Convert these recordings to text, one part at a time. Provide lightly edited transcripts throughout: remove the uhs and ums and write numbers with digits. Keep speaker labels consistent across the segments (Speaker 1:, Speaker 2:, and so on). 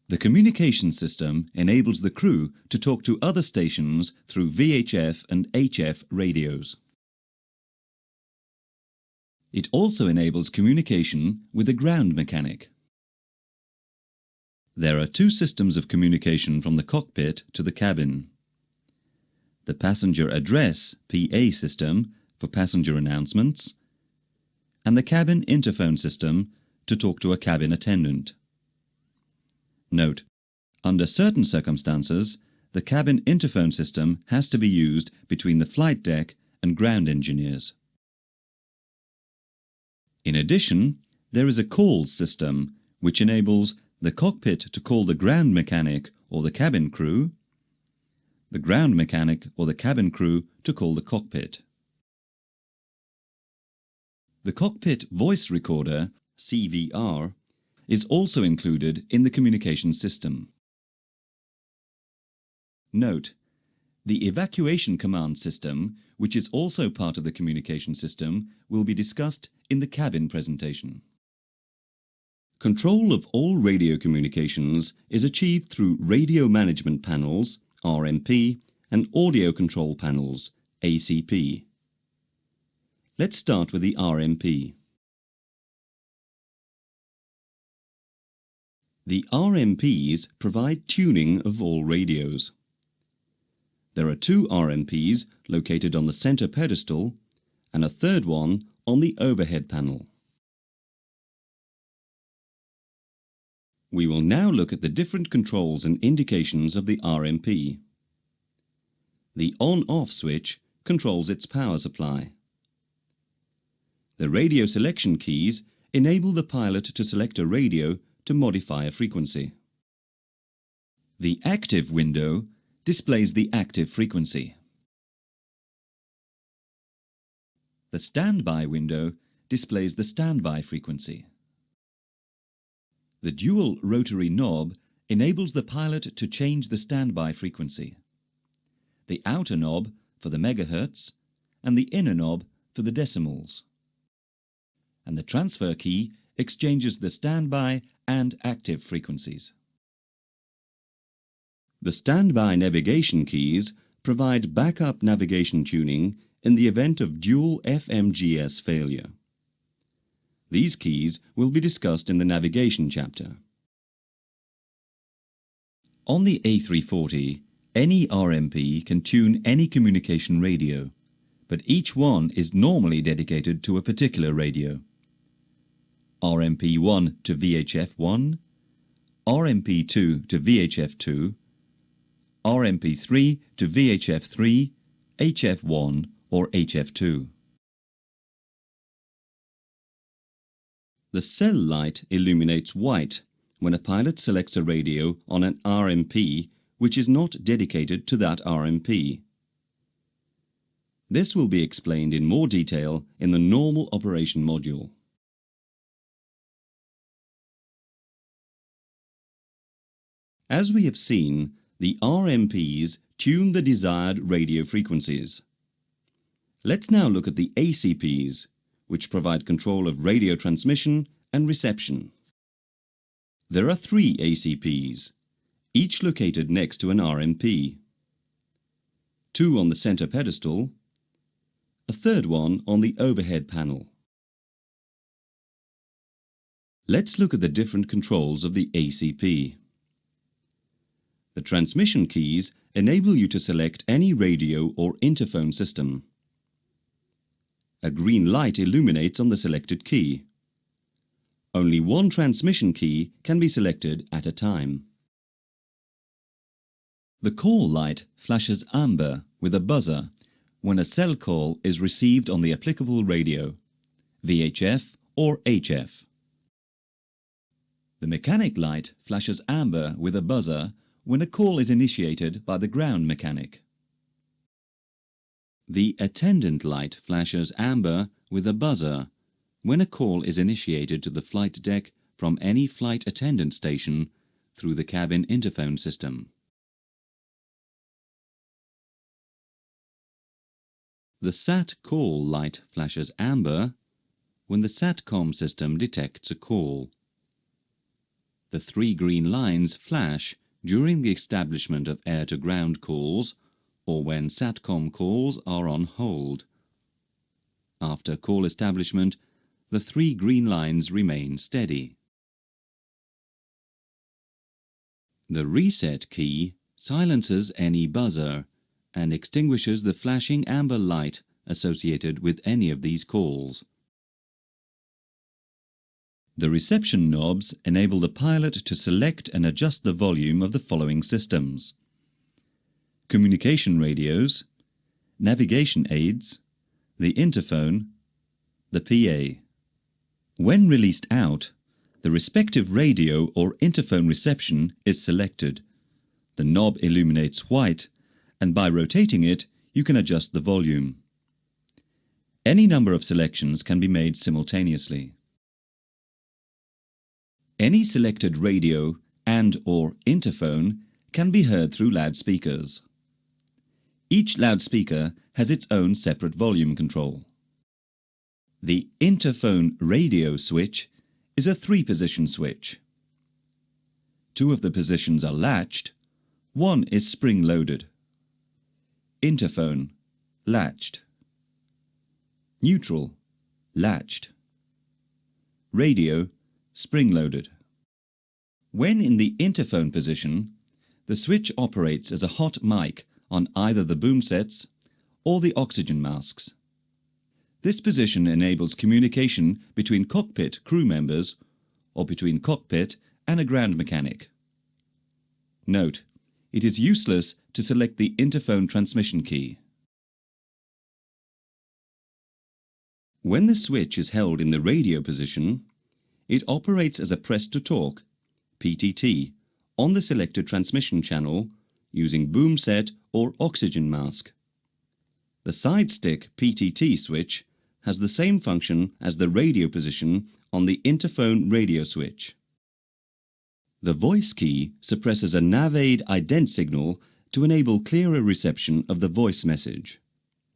Speaker 1: The communication system enables the crew to talk to other stations through VHF and HF radios. It also enables communication with the ground mechanic. There are two systems of communication from the cockpit to the cabin. The passenger address PA system for passenger announcements, and the cabin interphone system to talk to a cabin attendant. Note: under certain circumstances, the cabin interphone system has to be used between the flight deck and ground engineers. In addition, there is a calls system which enables the cockpit to call the ground mechanic or the cabin crew, the ground mechanic or the cabin crew to call the cockpit. The cockpit voice recorder, CVR, is also included in the communication system. Note: the evacuation command system, which is also part of the communication system, will be discussed in the cabin presentation. Control of all radio communications is achieved through radio management panels, RMP, and audio control panels, ACP. Let's start with the RMP. The RMPs provide tuning of all radios. There are two RMPs located on the center pedestal and a third one on the overhead panel. We will now look at the different controls and indications of the RMP. The on-off switch controls its power supply. The radio selection keys enable the pilot to select a radio to modify a frequency. The active window displays the active frequency. The standby window displays the standby frequency. The dual rotary knob enables the pilot to change the standby frequency. The outer knob for the megahertz and the inner knob for the decimals. And the transfer key exchanges the standby and active frequencies. The standby navigation keys provide backup navigation tuning in the event of dual FMGS failure. These keys will be discussed in the navigation chapter. On the A340, any RMP can tune any communication radio, but each one is normally dedicated to a particular radio. RMP1 to VHF1, RMP2 to VHF2, RMP3 to VHF3, HF1 or HF2. The cell light illuminates white when a pilot selects a radio on an RMP which is not dedicated to that RMP. This will be explained in more detail in the normal operation module. As we have seen, the RMPs tune the desired radio frequencies. Let's now look at the ACPs, which provide control of radio transmission and reception. There are three ACPs, each located next to an RMP. Two on the center pedestal, a third one on the overhead panel. Let's look at the different controls of the ACP. The transmission keys enable you to select any radio or interphone system. A green light illuminates on the selected key. Only one transmission key can be selected at a time. The call light flashes amber with a buzzer when a cell call is received on the applicable radio, VHF or HF. The mechanic light flashes amber with a buzzer when a call is initiated by the ground mechanic. The attendant light flashes amber with a buzzer when a call is initiated to the flight deck from any flight attendant station through the cabin interphone system. The SAT call light flashes amber when the SATCOM system detects a call. The three green lines flash during the establishment of air-to-ground calls or when SATCOM calls are on hold. After call establishment, the three green lines remain steady. The reset key silences any buzzer and extinguishes the flashing amber light associated with any of these calls. The reception knobs enable the pilot to select and adjust the volume of the following systems: communication radios, navigation aids, the interphone, the PA. When released out, the respective radio or interphone reception is selected. The knob illuminates white, and by rotating it, you can adjust the volume. Any number of selections can be made simultaneously. Any selected radio and/or interphone can be heard through loudspeakers. Each loudspeaker has its own separate volume control. The interphone radio switch is a 3-position switch. 2 of the positions are latched, 1 is spring-loaded. Interphone, latched. Neutral, latched. Radio, spring-loaded. When in the interphone position, the switch operates as a hot mic on either the boom sets or the oxygen masks. This position enables communication between cockpit crew members or between cockpit and a ground mechanic. Note, it is useless to select the interphone transmission key. When the switch is held in the radio position, it operates as a press-to-talk (PTT) on the selected transmission channel using boom set or oxygen mask. The side stick PTT switch has the same function as the radio position on the interphone radio switch. The voice key suppresses a nav-aid ident signal to enable clearer reception of the voice message.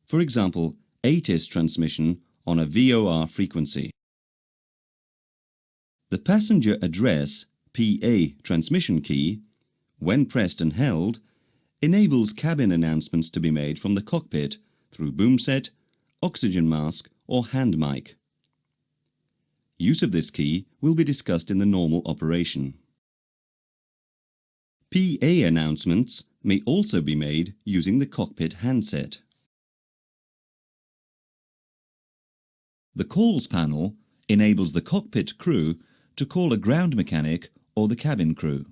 Speaker 1: For example, ATIS transmission on a VOR frequency. The passenger address PA transmission key, when pressed and held, enables cabin announcements to be made from the cockpit through boom set, oxygen mask or hand mic. Use of this key will be discussed in the normal operation. PA announcements may also be made using the cockpit handset. The calls panel enables the cockpit crew to call a ground mechanic or the cabin crew.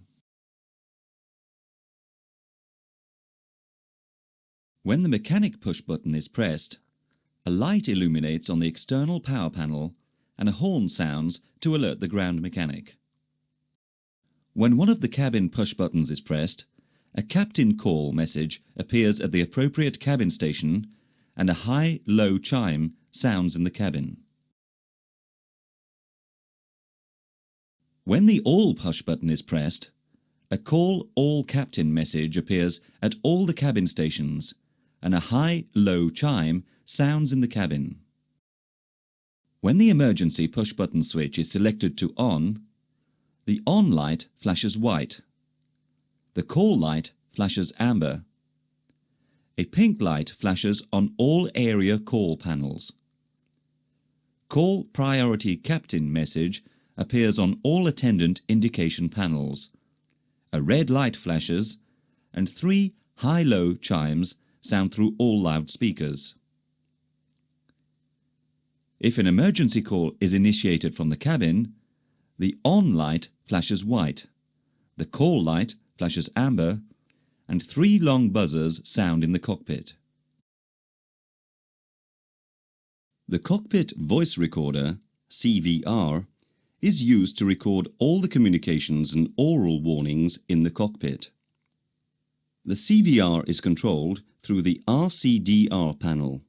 Speaker 1: When the mechanic push button is pressed, a light illuminates on the external power panel and a horn sounds to alert the ground mechanic. When one of the cabin push buttons is pressed, a captain call message appears at the appropriate cabin station and a high-low chime sounds in the cabin. When the all push button is pressed, a call all captain message appears at all the cabin stations and a high-low chime sounds in the cabin. When the emergency push button switch is selected to on, the on light flashes white. The call light flashes amber. A pink light flashes on all area call panels. Call priority captain message appears on all attendant indication panels. A red light flashes and 3 high-low chimes sound through all loudspeakers. If an emergency call is initiated from the cabin, the on light flashes white, the call light flashes amber, and 3 long buzzers sound in the cockpit. The cockpit voice recorder, CVR, is used to record all the communications and oral warnings in the cockpit. The CVR is controlled through the RCDR panel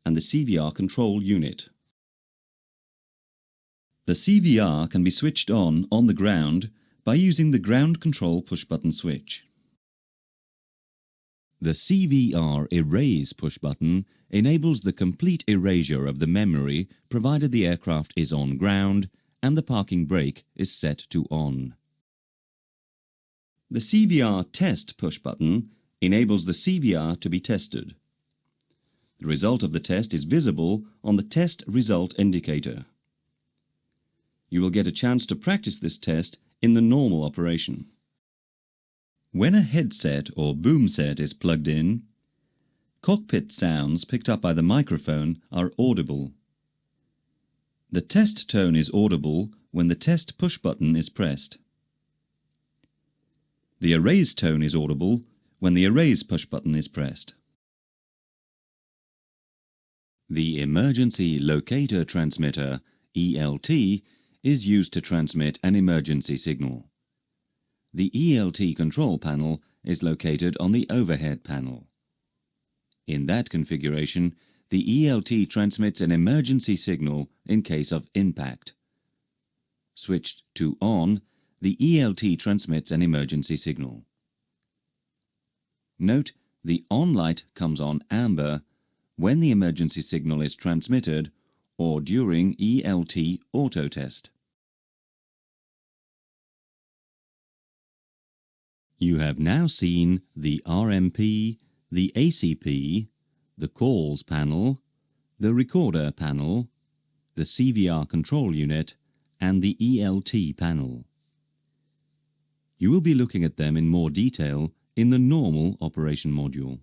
Speaker 1: and the CVR control unit. The CVR can be switched on the ground by using the ground control push-button switch. The CVR erase push-button enables the complete erasure of the memory provided the aircraft is on ground and the parking brake is set to on. The CVR test push button enables the CVR to be tested. The result of the test is visible on the test result indicator. You will get a chance to practice this test in the normal operation. When a headset or boom set is plugged in, cockpit sounds picked up by the microphone are audible. The test tone is audible when the test push button is pressed. The erase tone is audible when the erase push button is pressed. The emergency locator transmitter, ELT, is used to transmit an emergency signal. The ELT control panel is located on the overhead panel. In that configuration, the ELT transmits an emergency signal in case of impact. Switched to on, the ELT transmits an emergency signal. Note, the on light comes on amber when the emergency signal is transmitted or during ELT auto test. You have now seen the RMP, the ACP, the calls panel, the recorder panel, the CVR control unit, and the ELT panel. You will be looking at them in more detail in the normal operation module.